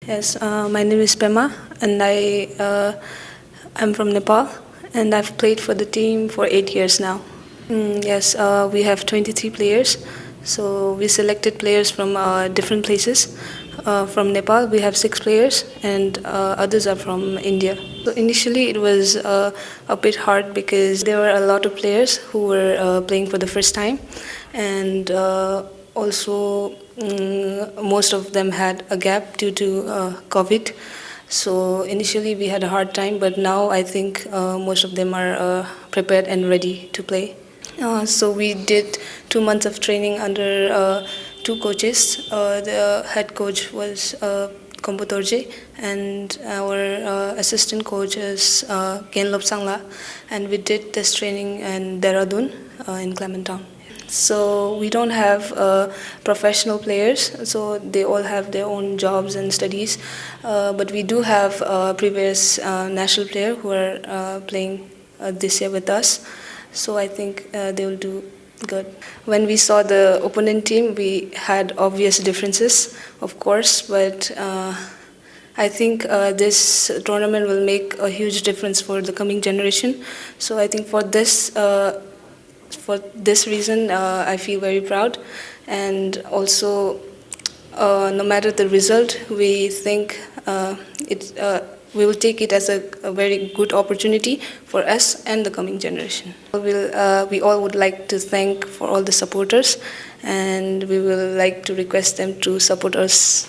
Yes, my name is Pema, and I'm from Nepal, and I've played for the team for 8 years now. Yes, we have 23 players, so we selected players from different places. From Nepal, we have 6 players, and others are from India. So initially, it was a bit hard because there were a lot of players who were playing for the first time, and also most of them had a gap due to COVID. So initially, we had a hard time, but now I think most of them are prepared and ready to play. So we did 2 months of training under two coaches. The head coach was Kompo Torje, and our assistant coach is Genlop Sangla, and we did this training in Dehradun in Clementown. So we don't have professional players, so they all have their own jobs and studies. But we do have previous national players who are playing this year with us. So I think they will do good. When we saw the opponent team, we had obvious differences, of course, but I think this tournament will make a huge difference for the coming generation. So I think for this reason, I feel very proud, and also, no matter the result, we think we will take it as a very good opportunity for us and the coming generation. We all would like to thank for all the supporters, and we will like to request them to support us